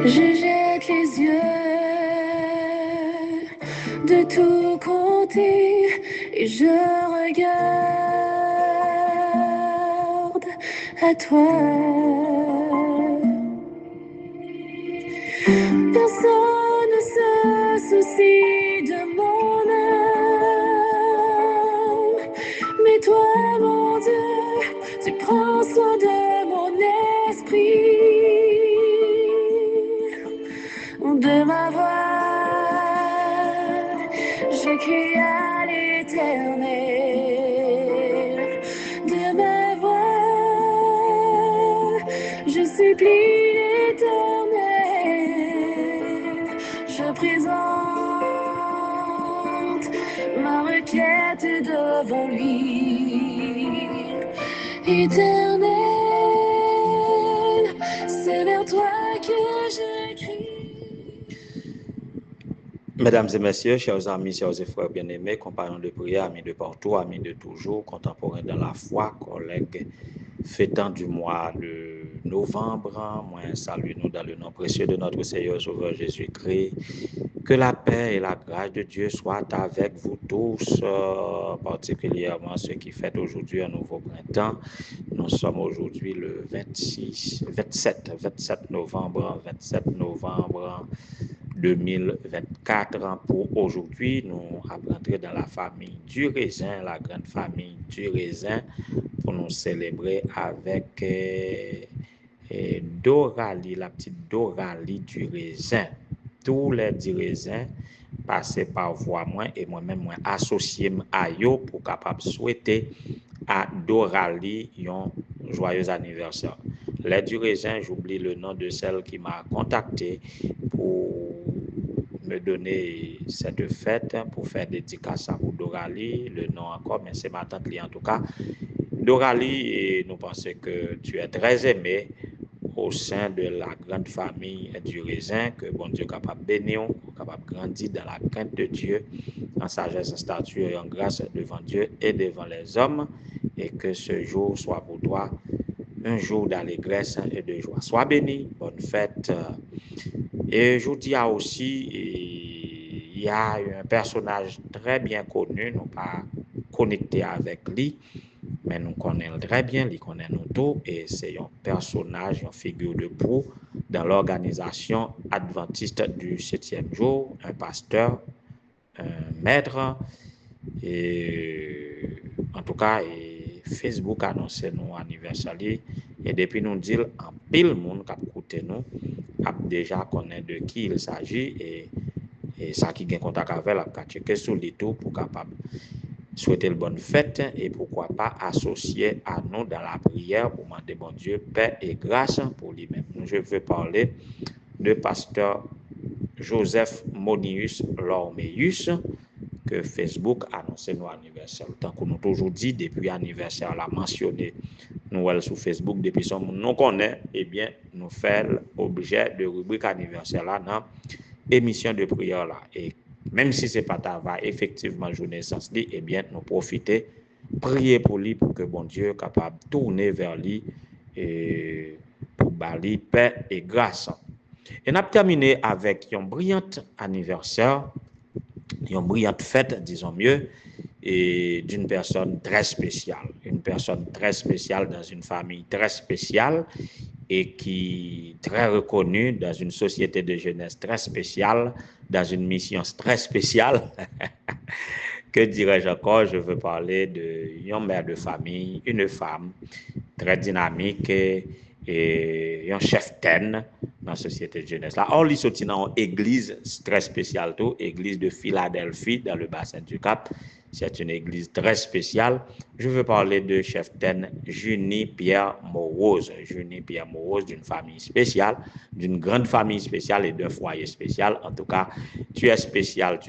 Je jette les yeux de tous côtés et je regarde à toi. Personne ne se soucie de mon âme, mais toi, mon Dieu, tu prends soin de mon esprit, de ma voix. Je crie à l'Éternel, de ma voix. Je supplie l'Éternel, je présente ma requête devant lui. Éternel, c'est vers toi que je crie. Mesdames et messieurs, chers amis, chers et frères bien-aimés, compagnons de prière, amis de partout, amis de toujours, contemporains dans la foi, collègues fêtant du mois de novembre, moi salue nous dans le nom précieux de notre Seigneur Sauveur Jésus-Christ. Que la paix et la grâce de Dieu soient avec vous tous, particulièrement ceux qui fêtent aujourd'hui un nouveau printemps. Nous sommes aujourd'hui le 27 novembre 2024. Pour aujourd'hui, nous rentrons dans la famille du raisin, la grande famille du raisin, pour nous célébrer avec Doralie, la petite Doralie du raisin. Tous les du raisin passent par voie moi et moi-même moi associé à eux pour capable souhaiter à Doralie un joyeux anniversaire. Les du raisin, j'oublie le nom de celle qui m'a contacté pour me donner cette fête, pour faire dédicace à pour Doralie, le nom encore, mais c'est ma tante en tout cas. Doralie, et nous pensons que tu es très aimée au sein de la grande famille du raisin, que bon Dieu capable bénir, capable grandir dans la crainte de Dieu, en sagesse, en stature et en grâce devant Dieu et devant les hommes, et que ce jour soit pour toi un jour d'allégresse et de joie. Sois béni, bonne fête. Et je vous dis aussi, il y a un personnage très bien connu, nous pas connecté avec lui, mais nous connaissons très bien, il connaît nous tous, et c'est un personnage, une figure de proue dans l'organisation adventiste du 7e jour, un pasteur, un maître, et en tout cas, et Facebook annonce nous anniversaire, et depuis nous dire en pile monde qui a écouté nous, a déjà connaît de qui il s'agit, et ça qui a contact avec elle, a checké sur les tout pour capable souhaiter une bonne fête et pourquoi pas associer à nous dans la prière pour demander bon Dieu paix et grâce pour lui-même. Je veux parler de pasteur Joseph Monius Lormeus que Facebook annonce nos anniversaires. Tant qu'on nous toujours dit depuis anniversaire l'a mentionné nous sur Facebook depuis son nous connaît, eh bien nous faisons objet de rubrique anniversaire là dans émission de prière là, et même si c'est pas ta va effectivement journée naissance lui, eh bien nous profiter prier pour lui pour que bon Dieu capable tourner vers lui et pour bali paix et grâce. Et n'a terminé avec un brillant anniversaire, une brillante fête disons mieux, et d'une personne très spéciale, une personne très spéciale dans une famille très spéciale et qui est très reconnue dans une société de jeunesse très spéciale, dans une mission très spéciale. Que dirais-je encore? Je veux parler d'une mère de famille, une femme très dynamique et un chef ten dans la société de jeunesse. Là, on lit sorti dans une église très spéciale, tout, église de Philadelphie dans le bassin du Cap. C'est une église très spéciale. Je veux parler de chef ten Junie Pierre Morose. Junie Pierre Morose, d'une famille spéciale, d'une grande famille spéciale et d'un foyer spécial. En tout cas, tu es spécial,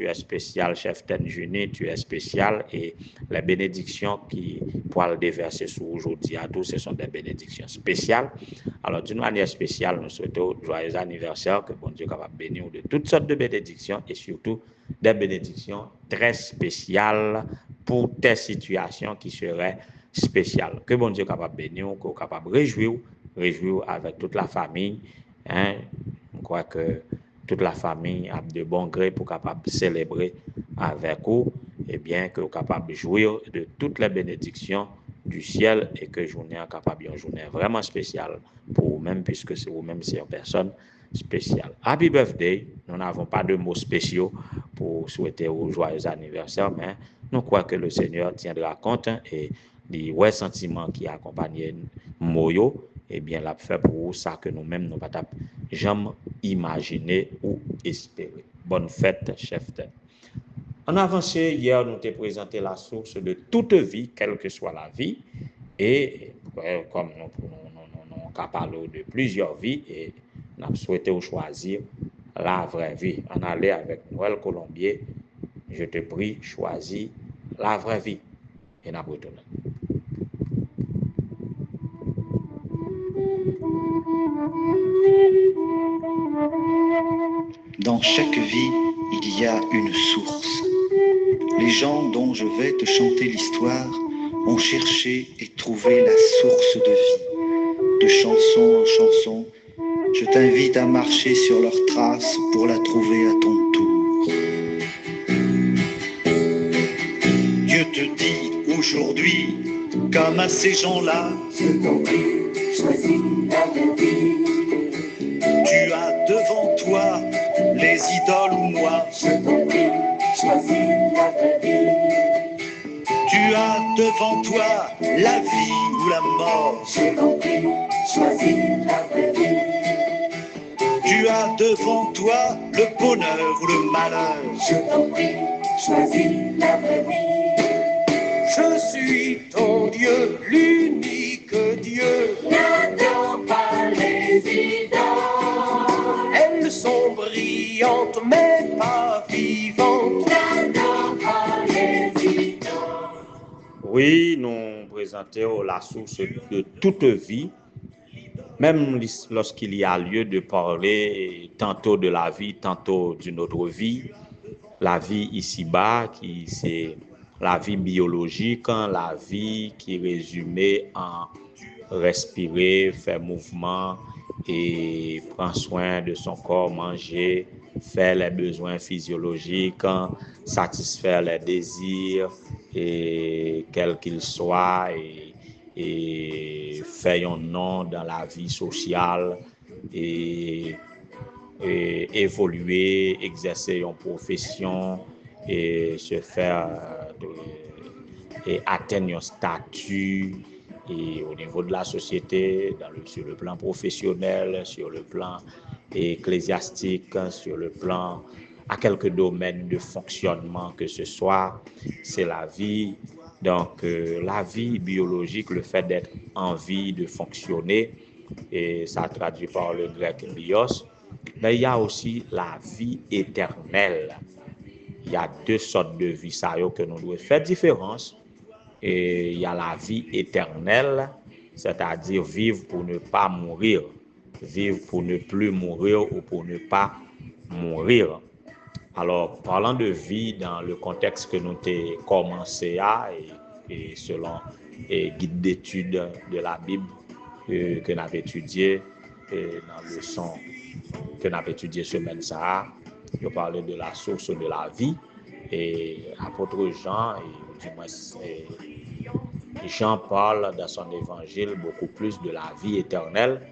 chef ten Junie, tu es spécial. Et les bénédictions qui pourront déverser sur aujourd'hui à tous, ce sont des bénédictions spéciales. Alors, d'une manière spéciale, nous souhaitons joyeux anniversaire, que bon Dieu capable bénir de toutes sortes de bénédictions et surtout des bénédictions très spéciales pour tes situations qui seraient spéciales. Que bon Dieu capable bénir, qu'on capable réjouir avec toute la famille. Hein? crois que toute la famille a de bon gré pour capable célébrer avec vous, et bien que vous capable jouir de toutes les bénédictions du ciel et que journée est capable une journée vraiment spéciale pour vous-même puisque c'est vous-même c'est une personne spéciale. Happy birthday. Nous n'avons pas de mots spéciaux pour souhaiter au joyeux anniversaire, mais nous croyons que le Seigneur tiendra compte et les ouais sentiments qui accompagnent Moyo, eh bien, l'a fait pour vous ça que nous-mêmes nous pas jamais imaginer ou espérer. Bonne fête, chef. En avancé, hier, nous t'ai présenté la source de toute vie, quelle que soit la vie, et comme nous parlons de plusieurs vies, et nous avons souhaité choisir la vraie vie. En aller avec Noël Colombier, je te prie, choisis la vraie vie. Et nous retournons. Dans chaque vie, il y a une source. Les gens dont je vais te chanter l'histoire ont cherché et trouvé la source de vie. De chanson en chanson, je t'invite à marcher sur leurs traces pour la trouver à ton tour. Dieu te dit aujourd'hui, comme à ces gens-là, Je t'en prie, choisis la vraie vie. tu as devant toi les idoles ou moi. Je t'en prie, choisis la vraie vie. Tu as devant toi la vie ou la mort. Je t'en prie, choisis la vraie vie. Tu as devant toi le bonheur ou le malheur. Je t'en prie, choisis la vraie vie. Je suis ton Dieu, l'unique Dieu. N'attends pas les idoles. Elles sont brillantes mais pas vivantes. N'attends pas les idoles. Oui, nous présentons la source de toute vie, même lorsqu'il y a lieu de parler tantôt de la vie, tantôt d'une autre vie. La vie ici-bas, qui c'est la vie biologique, la vie qui est résumée en respirer, faire mouvement et prendre soin de son corps, manger, faire les besoins physiologiques, satisfaire les désirs, et quels qu'ils soient, et faire un nom dans la vie sociale, et évoluer, exercer une profession et se faire et atteindre un statut et au niveau de la société, sur le plan professionnel, sur le plan ecclésiastique, sur le plan à quelques domaines de fonctionnement que ce soit, c'est la vie. Donc la vie biologique, le fait d'être en vie, de fonctionner, et ça traduit par le grec bios, mais il y a aussi la vie éternelle. Il y a deux sortes de vie ça que nous devons faire différence. Et il y a la vie éternelle, c'est-à-dire vivre pour ne pas mourir, vivre pour ne plus mourir ou pour ne pas mourir. Alors, parlant de vie dans le contexte que nous avons commencé à, et selon le guide d'études de la Bible que nous avons étudié, dans le leçon que nous avons étudié semaine ça, nous parlons de la source de la vie, et apôtre Jean, et du moins Jean parle dans son évangile beaucoup plus de la vie éternelle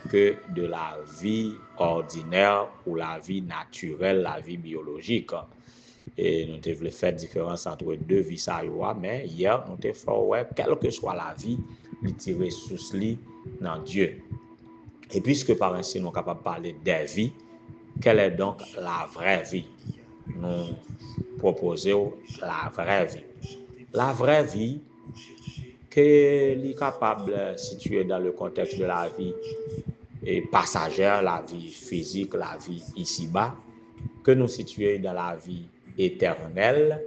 que de la vie ordinaire ou la vie naturelle, la vie biologique. Et nous devons faire différence entre deux vies, ça y est, mais hier, nous devons faire, ouais, quelle que soit la vie, nous tirer sous lui dans Dieu. Et puisque par ainsi, nous sommes capables de parler des vies, quelle est donc la vraie vie? Nous proposons la vraie vie. La vraie vie, qu'elle est capable de situer dans le contexte de la vie et passagère, la vie physique, la vie ici-bas, que nous situons dans la vie éternelle,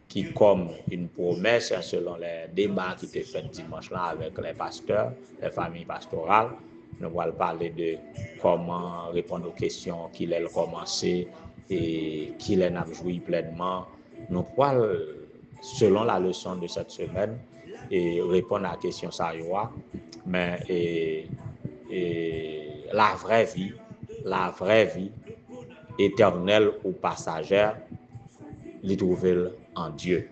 qui comme une promesse, selon les débats qui étaient faits dimanche là avec les pasteurs, les familles pastorales, nous allons parler de comment répondre aux questions qu'il a commencé et qu'il a joué pleinement. Nous allons, selon la leçon de cette semaine, et répondre à la question ça y est, mais la vraie vie, la vraie vie, éternelle ou passagère, les trouver en Dieu.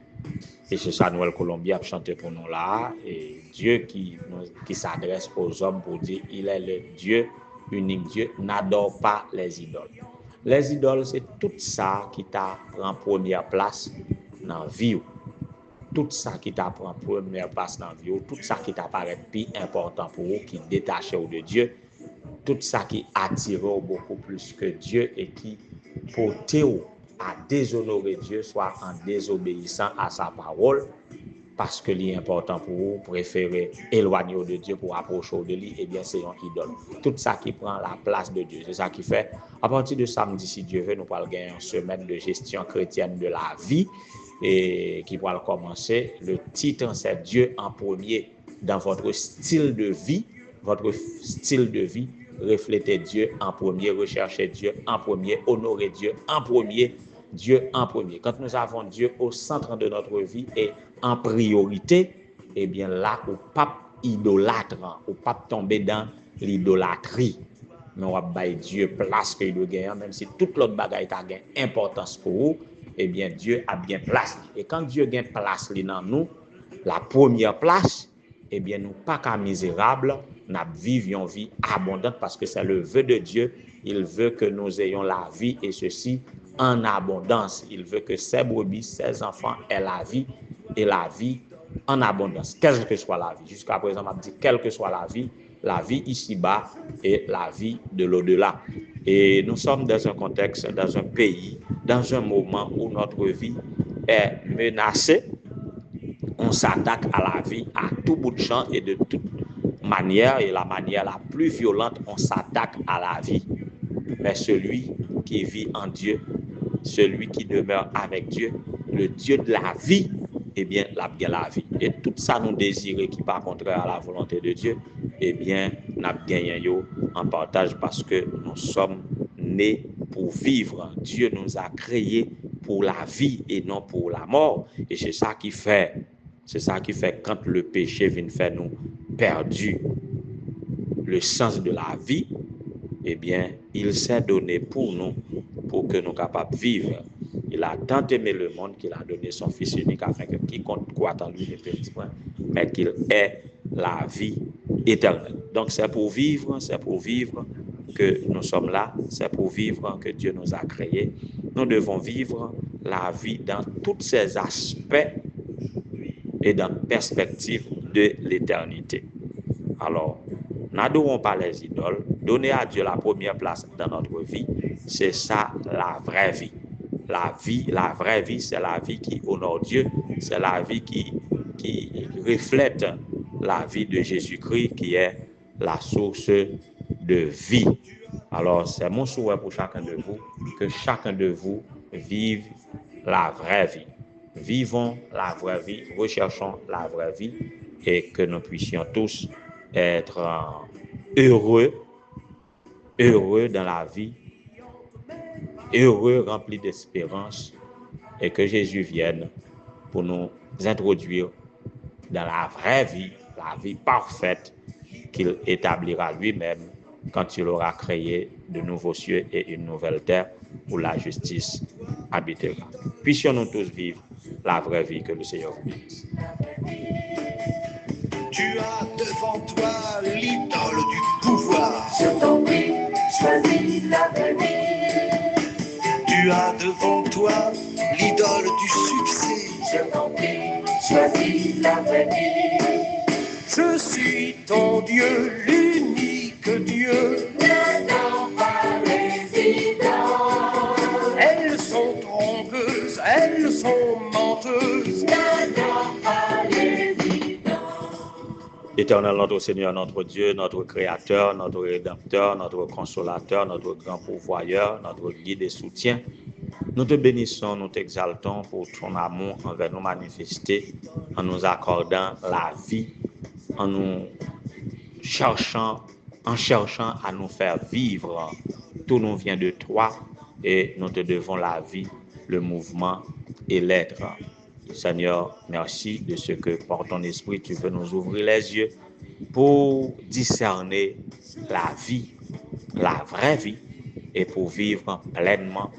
Et c'est ça, Noël Colombie a chanté pour nous là. Et Dieu qui s'adresse aux hommes pour dire, il est le Dieu, unique Dieu, n'adore pas les idoles. Les idoles, c'est tout ça qui t'a pris première place dans la vie. Tout ça qui t'a pris première place dans la vie, tout ça qui t'apparaît plus important pour vous, qui détache de Dieu, tout ça qui attire beaucoup plus que Dieu et qui porte à déshonorer Dieu, soit en désobéissant à sa parole, parce que c'est important pour vous, préférer éloigner de Dieu pour approcher de lui, eh bien c'est un idole. Tout ça qui prend la place de Dieu, c'est ça qui fait. À partir de samedi, si Dieu veut, nous allons gagner une semaine de gestion chrétienne de la vie, et qui va commencer. Le titre, c'est Dieu en premier dans votre style de vie. Votre style de vie, reflétez Dieu en premier, recherchez Dieu en premier, honorez Dieu en premier, Dieu en premier. Quand nous avons Dieu au centre de notre vie et en priorité, eh bien là, au pape idolâtre, au pape tomber dans l'idolâtrie. Mais on va bailler Dieu place qu'il doit gagner, même si toute l'autre bagaille a gain importance pour vous, eh bien Dieu a bien place. Et quand Dieu gagne place dans nous, la première place, eh bien nous pas qu'à misérables, nous vivons une vie abondante parce que c'est le vœu de Dieu. Il veut que nous ayons la vie et ceci en abondance. Il veut que ses brebis, ses enfants aient la vie et la vie en abondance, quelle que soit la vie. Jusqu'à présent, on a dit quelle que soit la vie ici-bas et la vie de l'au-delà. Et nous sommes dans un contexte, dans un pays, dans un moment où notre vie est menacée. On s'attaque à la vie à tout bout de champ et de toute manière, et la manière la plus violente, on s'attaque à la vie. Mais celui qui vit en Dieu, celui qui demeure avec Dieu, le Dieu de la vie, eh bien, la vie. Et tout ça nous désirer qui pas contraire à la volonté de Dieu, eh bien, nous gagnons en partage parce que nous sommes nés pour vivre. Dieu nous a créés pour la vie et non pour la mort. Et c'est ça qui fait quand le péché vient faire nous perdus le sens de la vie, eh bien, il s'est donné pour nous, pour que nous soyons capables de vivre. Il a tant aimé le monde qu'il a donné son Fils unique afin que quiconque croit en lui ne périsse point, mais qu'il ait la vie éternelle. Donc c'est pour vivre que nous sommes là, c'est pour vivre que Dieu nous a créés. Nous devons vivre la vie dans tous ses aspects et dans la perspective de l'éternité. Alors, n'adorons pas les idoles, donnez à Dieu la première place dans notre vie, c'est ça la vraie vie. La vraie vie, c'est la vie qui honore Dieu, c'est la vie qui reflète la vie de Jésus-Christ qui est la source de vie. Alors, c'est mon souhait pour chacun de vous, que chacun de vous vive la vraie vie. Vivons la vraie vie, recherchons la vraie vie et que nous puissions tous être heureux dans la vie, heureux, remplis d'espérance et que Jésus vienne pour nous introduire dans la vraie vie, la vie parfaite qu'il établira lui-même quand il aura créé de nouveaux cieux et une nouvelle terre où la justice habitera. Puissions-nous tous vivre la vraie vie que le Seigneur vous bénisse. Tu as devant toi l'idole du pouvoir. Sur ton lit, choisis la vraie vie. Tu as devant toi l'idole du succès. Sur ton lit, choisis la vraie vie. Je suis ton Dieu, l'unique Dieu. N'adore pas les idoles. Elles sont trompeuses, elles sont menteuses. N'adore pas les idoles. Éternel notre Seigneur, notre Dieu, notre Créateur, notre Rédempteur, notre Consolateur, notre grand pourvoyeur, notre guide et soutien, nous te bénissons, nous t'exaltons pour ton amour envers nous manifester en nous accordant la vie, en cherchant à nous faire vivre. Tout nous vient de toi et nous te devons la vie, le mouvement et l'être. Seigneur, merci de ce que par ton esprit, tu veux nous ouvrir les yeux pour discerner la vie, la vraie vie, et pour vivre pleinement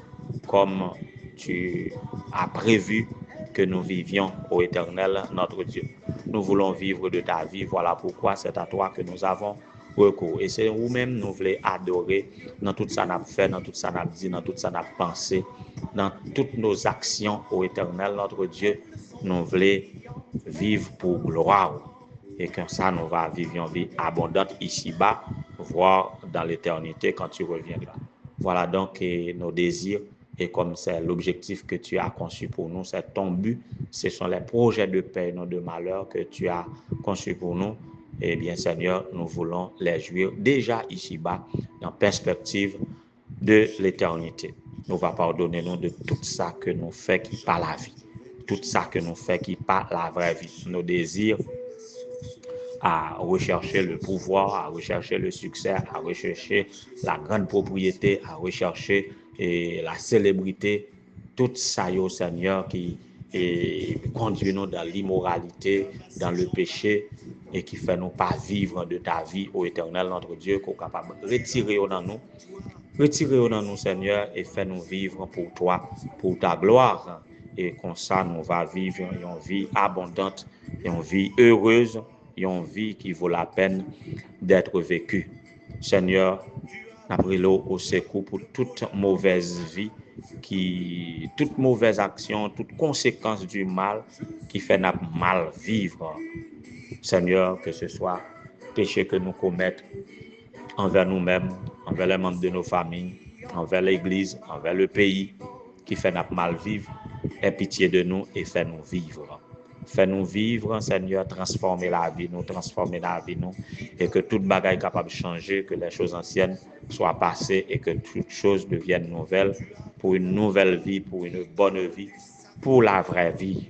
comme tu as prévu que nous vivions, ô Éternel, notre Dieu. Nous voulons vivre de ta vie, voilà pourquoi c'est à toi que nous avons recours. Et c'est nous-mêmes nous voulons adorer dans tout ça nous fait, dans tout ça nous dit, dans tout ça nous pensé, dans toutes nos actions, ô Éternel, notre Dieu, nous voulons vivre pour gloire. Et comme ça, nous allons vivre une vie abondante ici-bas, voire dans l'éternité quand tu reviendras. Voilà donc nos désirs. Et comme c'est l'objectif que tu as conçu pour nous, c'est ton but, ce sont les projets de paix, non de malheur que tu as conçus pour nous. Eh bien, Seigneur, nous voulons les jouir déjà ici-bas, en perspective de l'éternité. Nous va pardonner nous de tout ça que nous fait qui pas la vie, tout ça que nous fait qui pas la vraie vie. Nos désirs à rechercher le pouvoir, à rechercher le succès, à rechercher la grande propriété, à rechercher la célébrité, tout ça, Seigneur, qui conduit nous dans l'immoralité, dans le péché, et qui fait nous pas vivre de ta vie, ô Éternel, notre Dieu, qu'on est capable de retirer dans nous. Retirez-nous dans nous, Seigneur, et fais-nous vivre pour toi, pour ta gloire. Et comme ça, nous allons vivre une vie abondante, une vie heureuse, une vie qui vaut la peine d'être vécue. Seigneur, nous prions au secours pour toute mauvaise vie, toute mauvaise action, toute conséquence du mal qui fait nous mal vivre. Seigneur, que ce soit péché que nous commettons envers nous-mêmes, envers les membres de nos familles, envers l'Église, envers le pays, qui fait notre mal vivre, aie pitié de nous et fais-nous vivre. Fais-nous vivre, Seigneur, transformer la vie, nous, et que toute bagaille capable de changer, que les choses anciennes soient passées et que toutes choses deviennent nouvelles pour une nouvelle vie, pour une bonne vie, pour la vraie vie.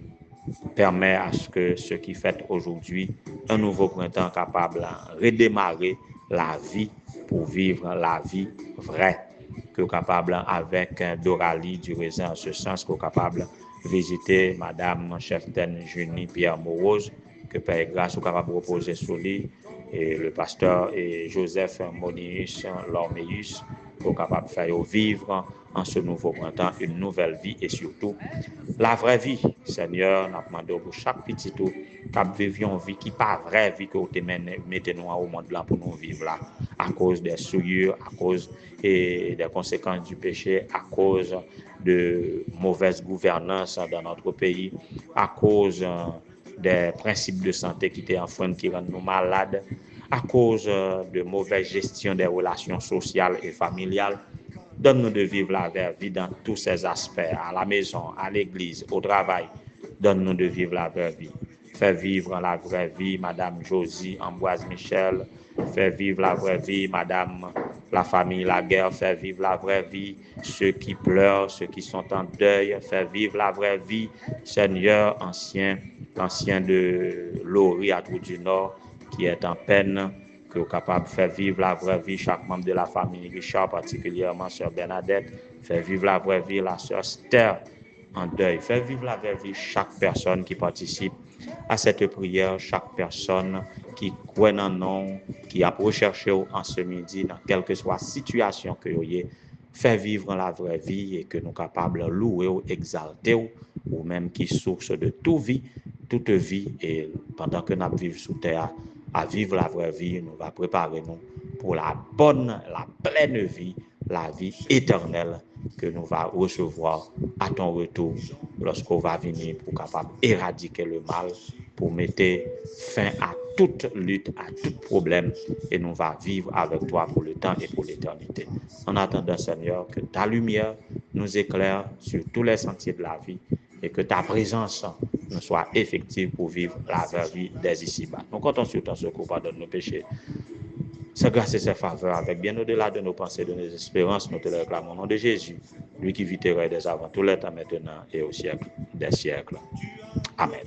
Permet à ce que ce qui fait aujourd'hui un nouveau printemps capable de redémarrer la vie pour vivre la vie vraie, que capable avec Doralie du raisin en ce sens, que capable visiter Madame Cheftaine Junie Pierre Morose, que Père grâce ou capable reposer sur lui, et le pasteur et Joseph Monius Lormeus, pour capable faire vivre en ce nouveau printemps une nouvelle vie et surtout la vraie vie. Seigneur, nous demandons pour chaque petit tout qui vit une vie qui n'est pas vraie vie que vous mettez nous au monde là pour nous vivre là, à cause des souillures, à cause des conséquences du péché, à cause de mauvaise gouvernance dans notre pays, à cause des principes de santé qui étaient enfreints, qui rendent nous malades, à cause de mauvaise gestion des relations sociales et familiales. Donne-nous de vivre la vraie vie dans tous ces aspects, à la maison, à l'église, au travail. Donne-nous de vivre la vraie vie. Fais vivre la vraie vie, Madame Josie, Ambroise Michel. Fais vivre la vraie vie, Madame la famille Laguerre. Fais vivre la vraie vie, ceux qui pleurent, ceux qui sont en deuil. Fais vivre la vraie vie, Seigneur, l'ancien de Lori à Trou du Nord, qui est en peine, que vous êtes capable de faire vivre la vraie vie chaque membre de la famille Richard, particulièrement Sœur Bernadette, faire vivre la vraie vie la Sœur Stère en deuil, faire vivre la vraie vie chaque personne qui participe à cette prière, chaque personne qui croit en nous, qui a recherché en ce midi, dans quelle que soit la situation que vous ayez, faire vivre la vraie vie et que nous sommes capables de louer ou exalter ou même qui source de toute vie, et pendant que nous vivons sous terre, à vivre la vraie vie, nous va préparer nous pour la pleine vie, la vie éternelle que nous va recevoir à ton retour lorsqu'on va venir pour capable éradiquer le mal, pour mettre fin à toute lutte, à tout problème, et nous va vivre avec toi pour le temps et pour l'éternité. En attendant, Seigneur, que ta lumière nous éclaire sur tous les sentiers de la vie et que ta présence nous soit effective pour vivre la vraie vie dès ici-bas. Nous comptons sur ton secours, pardonne nos péchés. Sa grâce et sa faveur, avec bien au-delà de nos pensées, de nos espérances, nous te le réclamons au nom de Jésus, lui qui vit et règne dès avant tout le temps, maintenant et au siècle des siècles. Amen.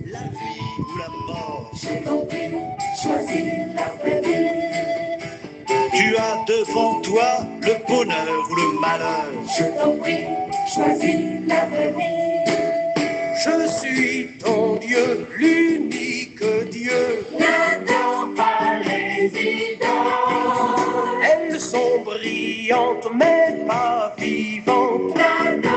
La vie ou la mort, J'ai compris, choisi la vraie vie. tu as devant toi le bonheur ou le malheur. J'ai compris, choisi la vraie vie. Je suis ton Dieu, l'unique Dieu. N'attends pas les idoles. Elles sont brillantes mais pas vivantes.